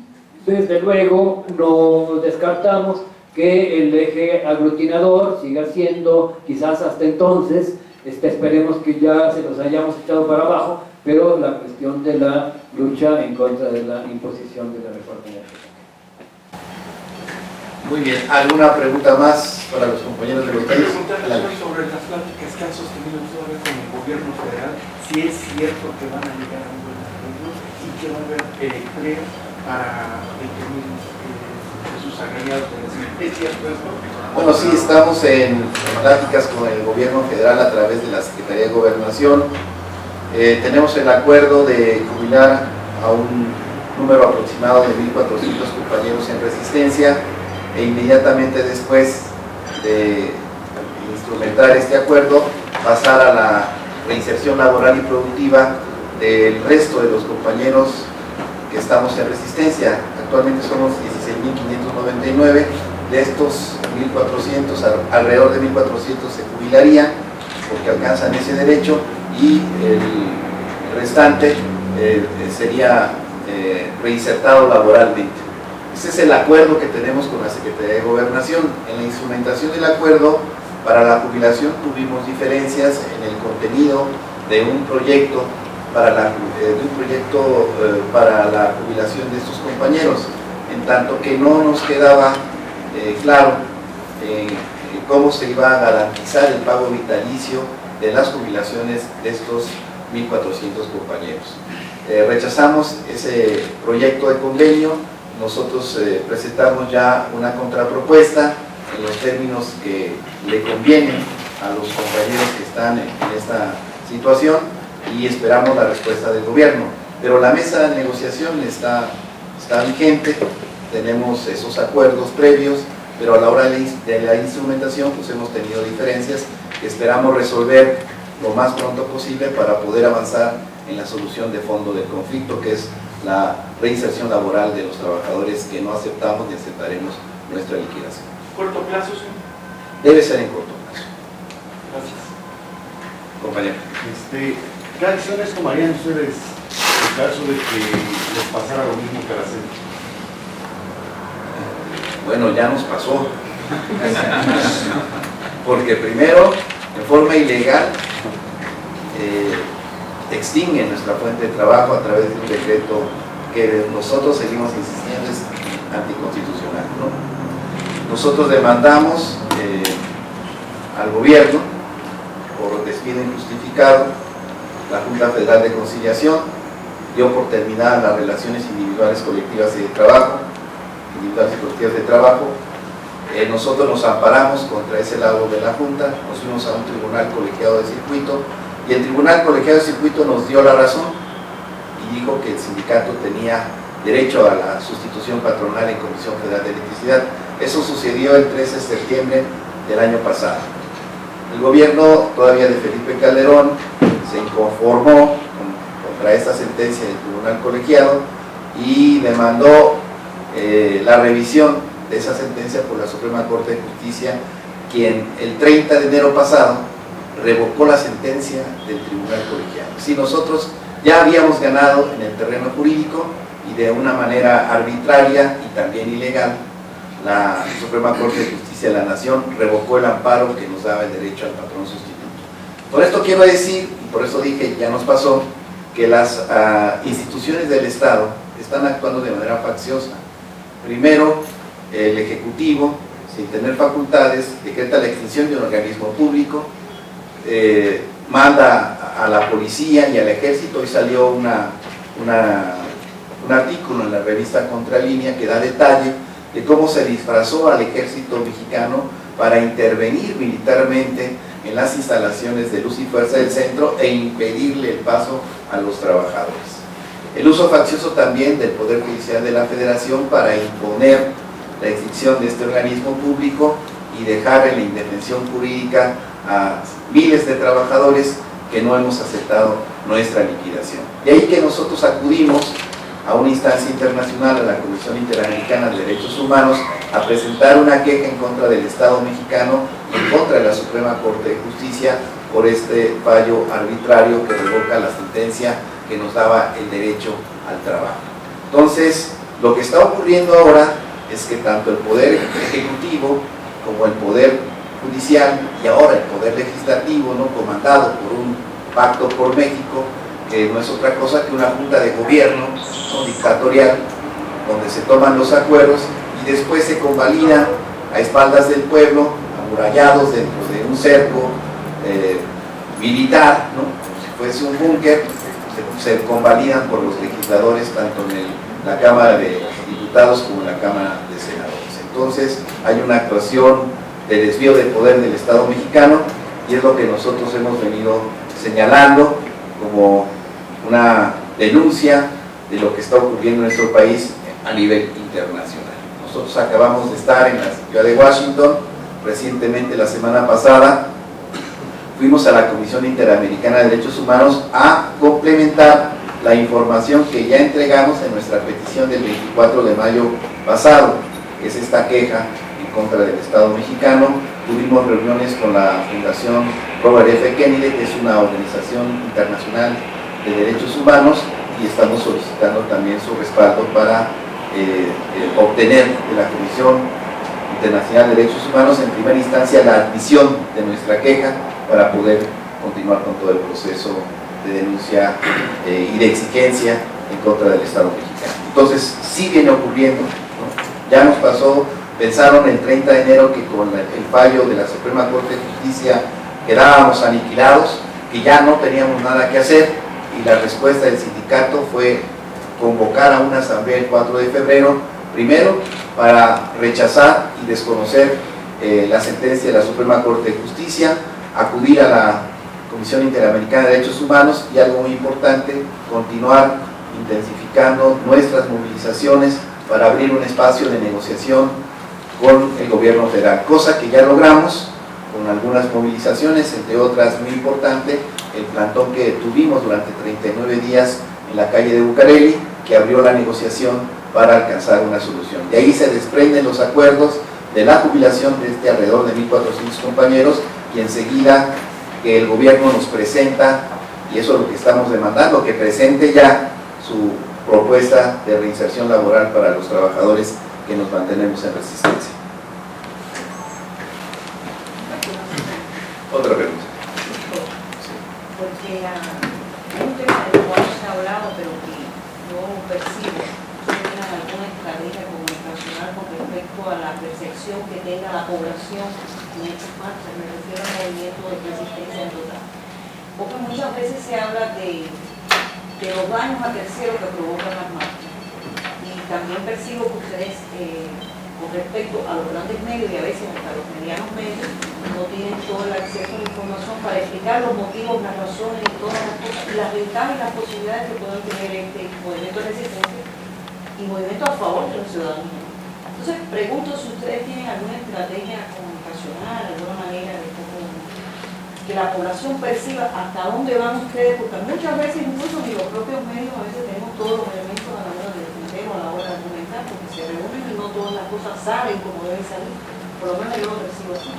desde luego no descartamos que el eje aglutinador siga siendo, quizás hasta entonces, esperemos que ya se los hayamos echado para abajo, pero la cuestión de la lucha en contra de la imposición de la reforma energética. Muy bien, ¿alguna pregunta más para los compañeros de los países? Preguntarles sobre las pláticas que han sostenido todavía con el gobierno federal, si es cierto que van a llegar a un buen acuerdo y que va a haber empleo para sus agremiados de la ciudad. ¿Es cierto esto? Bueno, sí, estamos en pláticas con el gobierno federal a través de la Secretaría de Gobernación. Tenemos el acuerdo de jubilar a un número aproximado de 1.400 compañeros en resistencia, e inmediatamente después de instrumentar este acuerdo, pasar a la reinserción laboral y productiva del resto de los compañeros que estamos en resistencia. Actualmente somos 16.599, de estos 1.400, alrededor de 1.400 se jubilarían porque alcanzan ese derecho, y el restante sería reinsertado laboralmente. Ese es el acuerdo que tenemos con la Secretaría de Gobernación. En la instrumentación del acuerdo para la jubilación tuvimos diferencias en el contenido de un proyecto para la jubilación de estos compañeros, en tanto que no nos quedaba claro cómo se iba a garantizar el pago vitalicio de las jubilaciones de estos 1.400 compañeros. Rechazamos ese proyecto de convenio. Nosotros presentamos ya una contrapropuesta en los términos que le convienen a los compañeros que están en esta situación, y esperamos la respuesta del gobierno. Pero la mesa de negociación está vigente, tenemos esos acuerdos previos, pero a la hora de la instrumentación pues hemos tenido diferencias que esperamos resolver lo más pronto posible para poder avanzar en la solución de fondo del conflicto, que es la reinserción laboral de los trabajadores que no aceptamos ni aceptaremos nuestra liquidación. ¿Corto plazo, señor? Debe ser en corto plazo. Gracias. Compañero. ¿Qué acciones tomarían ustedes en caso de que les pasara lo mismo que a la CENTE? Bueno, ya nos pasó. Porque primero, de forma ilegal, extinguen nuestra fuente de trabajo a través de un decreto que nosotros seguimos insistiendo es anticonstitucional, ¿no? Nosotros demandamos al gobierno por despido injustificado. La Junta Federal de Conciliación dio por terminadas las relaciones individuales colectivas de trabajo, nosotros nos amparamos contra ese lado de la Junta, nos fuimos a un tribunal colegiado de circuito Y el Tribunal Colegiado de Circuito nos dio la razón y dijo que el sindicato tenía derecho a la sustitución patronal en Comisión Federal de Electricidad. Eso sucedió el 13 de septiembre del año pasado. El gobierno todavía de Felipe Calderón se inconformó contra esta sentencia del Tribunal Colegiado y demandó la revisión de esa sentencia por la Suprema Corte de Justicia, quien el 30 de enero pasado revocó la sentencia del Tribunal Colegiado. Si nosotros ya habíamos ganado en el terreno jurídico y de una manera arbitraria y también ilegal, la Suprema Corte de Justicia de la Nación revocó el amparo que nos daba el derecho al patrón sustituto. Por esto quiero decir, y por eso dije, ya nos pasó, que las instituciones del Estado están actuando de manera facciosa. Primero, el Ejecutivo, sin tener facultades, decreta la extinción de un organismo público, manda a la policía y al ejército. Hoy salió un artículo en la revista Contralínea que da detalle de cómo se disfrazó al ejército mexicano para intervenir militarmente en las instalaciones de Luz y Fuerza del Centro e impedirle el paso a los trabajadores. El uso faccioso también del Poder Judicial de la Federación para imponer la extinción de este organismo público y dejar en la indefensión jurídica a miles de trabajadores que no hemos aceptado nuestra liquidación. De ahí que nosotros acudimos a una instancia internacional, a la Comisión Interamericana de Derechos Humanos, a presentar una queja en contra del Estado mexicano y en contra de la Suprema Corte de Justicia por este fallo arbitrario que revoca la sentencia que nos daba el derecho al trabajo. Entonces, lo que está ocurriendo ahora es que tanto el Poder Ejecutivo como el Poder Judicial y ahora el Poder Legislativo, ¿no?, comandado por un Pacto por México, que no es otra cosa que una junta de gobierno, ¿no?, dictatorial, donde se toman los acuerdos y después se convalidan a espaldas del pueblo, amurallados dentro de un cerco militar, ¿no?, como si fuese un búnker. Se convalidan por los legisladores tanto en la Cámara de Diputados como en la Cámara de Senadores. Entonces hay una actuación de desvío de poder del Estado mexicano y es lo que nosotros hemos venido señalando como una denuncia de lo que está ocurriendo en nuestro país a nivel internacional. Nosotros acabamos de estar en la ciudad de Washington, recientemente la semana pasada, fuimos a la Comisión Interamericana de Derechos Humanos a complementar la información que ya entregamos en nuestra petición del 24 de mayo pasado, que es esta queja en contra del Estado mexicano. Tuvimos reuniones con la Fundación Robert F. Kennedy, que es una organización internacional de derechos humanos, y estamos solicitando también su respaldo para obtener de la Comisión Internacional de Derechos Humanos en primera instancia la admisión de nuestra queja para poder continuar con todo el proceso de denuncia y de exigencia en contra del Estado mexicano. Entonces, sí viene ocurriendo, ¿no? Ya nos pasó, pensaron el 30 de enero que con el fallo de la Suprema Corte de Justicia quedábamos aniquilados, que ya no teníamos nada que hacer, y la respuesta del sindicato fue convocar a una asamblea el 4 de febrero, primero para rechazar y desconocer la sentencia de la Suprema Corte de Justicia, acudir a la Comisión Interamericana de Derechos Humanos y, algo muy importante, continuar intensificando nuestras movilizaciones para abrir un espacio de negociación con el gobierno federal, cosa que ya logramos con algunas movilizaciones, entre otras muy importante, el plantón que tuvimos durante 39 días en la calle de Bucareli, que abrió la negociación para alcanzar una solución. De ahí se desprenden los acuerdos de la jubilación de alrededor de 1.400 compañeros, y enseguida que el gobierno nos presenta, y eso es lo que estamos demandando, que presente ya su propuesta de reinserción laboral para los trabajadores que nos mantenemos en resistencia. Otra pregunta. Porque hay un tema del cual se ha hablado, pero que yo percibo que tienen alguna estrategia comunicacional con respecto a la percepción que tenga la población en estas marchas. Me refiero al movimiento de resistencia en total. Porque muchas veces se habla de los daños a terceros que provocan las marchas. Y también percibo que ustedes, con respecto a los grandes medios y a veces hasta los medianos medios, no tienen todo el acceso a la información para explicar los motivos, las razones y todas las cosas, y las ventajas y las posibilidades que pueden tener este movimiento de resistencia y movimiento a favor de la ciudadanía. Entonces, pregunto si ustedes tienen alguna estrategia comunicacional, alguna manera de cómo que la población perciba hasta dónde van ustedes, porque muchas veces incluso ni los propios medios a veces tenemos todos los elementos a la hora de defender o a la hora de argumentar, porque se reúnen y no todas las cosas salen como deben salir, por lo menos yo lo percibo así.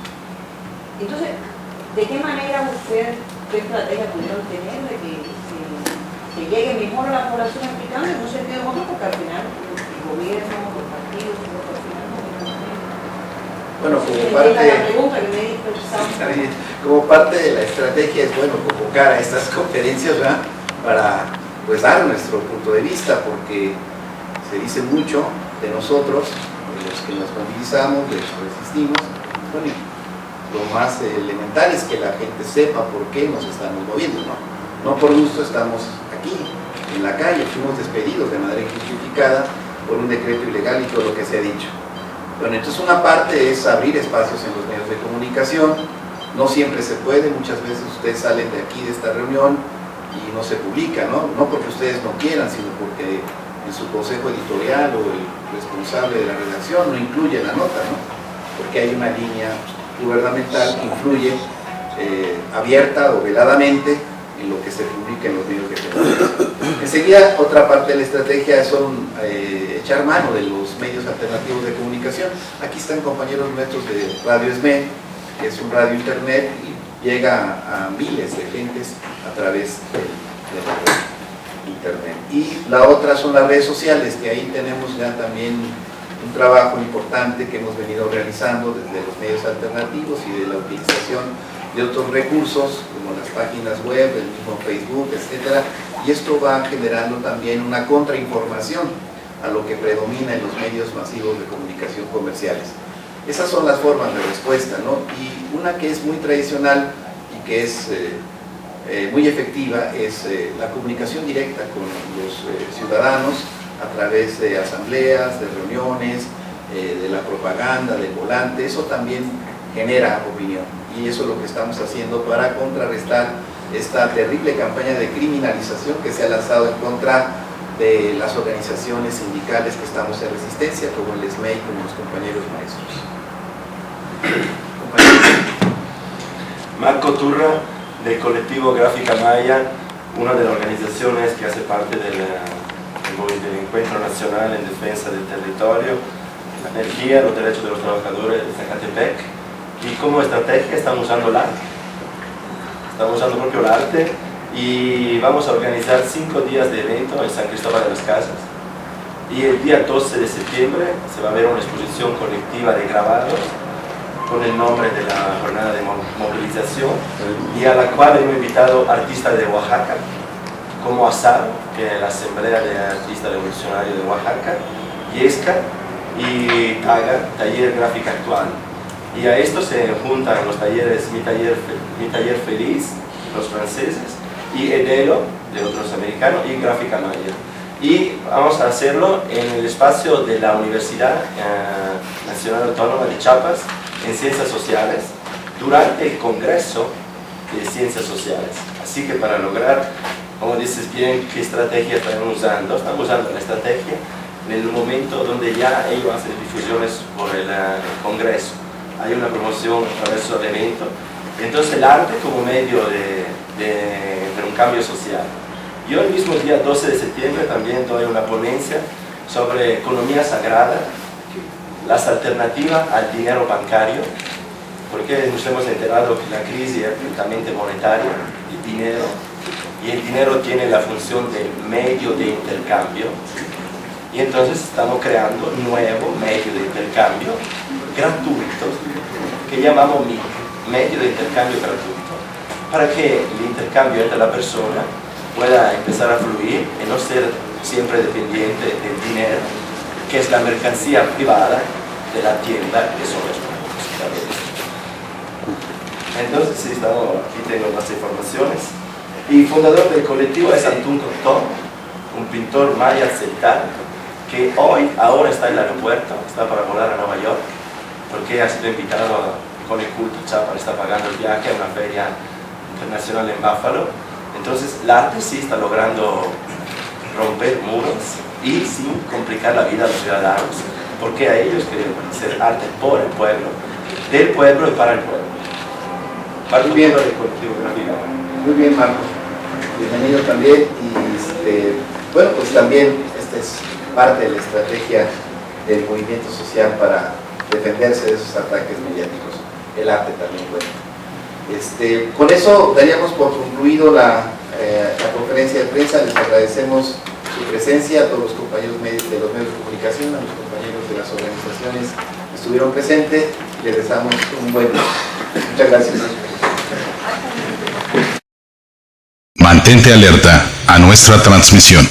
Entonces, ¿de qué manera usted, qué estrategia pudieron tener de que llegue mejor a la población explicando en un sentido u otro, porque al final el gobierno, los partidos, al final no bueno, como parte de la estrategia es bueno convocar a estas conferencias, ¿verdad?, para pues dar nuestro punto de vista, porque se dice mucho de nosotros, de los que nos movilizamos, de los que resistimos. Bueno, lo más elemental es que la gente sepa por qué nos estamos moviendo, no por gusto estamos aquí, en la calle, fuimos despedidos de manera injustificada por un decreto ilegal y todo lo que se ha dicho. Bueno, entonces una parte es abrir espacios en los medios de comunicación, no siempre se puede, muchas veces ustedes salen de aquí, de esta reunión, y no se publica, no porque ustedes no quieran, sino porque en su consejo editorial o el responsable de la redacción no incluye la nota, porque hay una línea gubernamental que influye abierta o veladamente en lo que se publica en los medios de comunicación. Enseguida, otra parte de la estrategia son echar mano de los medios alternativos de comunicación. Aquí están compañeros nuestros de Radio SME, que es un radio internet y llega a miles de gentes a través de la red internet. Y la otra son las redes sociales, que ahí tenemos ya también un trabajo importante que hemos venido realizando desde los medios alternativos y de la utilización de otros recursos como las páginas web, el mismo Facebook, etcétera, y esto va generando también una contrainformación a lo que predomina en los medios masivos de comunicación comerciales. Esas son las formas de respuesta, y una que es muy tradicional y que es muy efectiva es la comunicación directa con los ciudadanos a través de asambleas, de reuniones, de la propaganda, del volante. Eso también genera opinión, y eso es lo que estamos haciendo para contrarrestar esta terrible campaña de criminalización que se ha lanzado en contra de las organizaciones sindicales que estamos en resistencia, como el SME y como los compañeros maestros. Marco Turra, del colectivo Gráfica Maya, una de las organizaciones que hace parte del Encuentro Nacional en Defensa del Territorio, la energía, los derechos de los trabajadores de Zacatepec. Y como estrategia estamos usando el arte. Estamos usando propio el arte y vamos a organizar 5 días de evento en San Cristóbal de las Casas. Y el día 12 de septiembre se va a ver una exposición colectiva de grabados con el nombre de la jornada de movilización, y a la cual hemos invitado artistas de Oaxaca, como ASAR, que es la Asamblea de Artistas Revolucionarios de Oaxaca, Yesca y TAGA, Taller Gráfica Actual. Y a esto se juntan los talleres Mi Taller Feliz, los franceses, y Edelo, de otros americanos, y Gráfica Maya. Y vamos a hacerlo en el espacio de la Universidad Nacional Autónoma de Chiapas, en Ciencias Sociales, durante el Congreso de Ciencias Sociales. Así que para lograr, como dices bien, qué estrategia estamos usando la estrategia en el momento donde ya ellos hacen difusiones por el Congreso. Hay una promoción a través del evento. Entonces el arte como medio de un cambio social. Yo el mismo día 12 de septiembre también doy una ponencia sobre economía sagrada, las alternativas al dinero bancario, porque nos hemos enterado que la crisis es estrictamente monetaria, el dinero, y el dinero tiene la función de medio de intercambio, y entonces estamos creando un nuevo medio de intercambio gratuito, que llamamos medio de intercambio gratuito, para que el intercambio entre la persona pueda empezar a fluir y no ser siempre dependiente del dinero, que es la mercancía privada de la tienda, que son los bancos. Entonces, sí, aquí tengo las informaciones. Y fundador del colectivo es Antún Coctó, un pintor maya celtal, que ahora está en el aeropuerto, está para volar a Nueva York, porque ha sido invitado con el culto Chapa, está pagando el viaje a una feria internacional en Buffalo. Entonces el arte sí está logrando romper muros y sin complicar la vida a los ciudadanos, porque a ellos quieren hacer arte por el pueblo, del pueblo y para el pueblo. Muy bien, del colectivo gráfico. Muy bien, Marcos. Bienvenido también. Y bueno, pues también esta es parte de la estrategia del movimiento social para defenderse de esos ataques mediáticos. El arte también cuenta. Con eso daríamos por concluido la conferencia de prensa. Les agradecemos su presencia a todos los compañeros de los medios de comunicación, a los compañeros de las organizaciones que estuvieron presentes. Les deseamos un buen día. Muchas gracias. Mantente alerta a nuestra transmisión.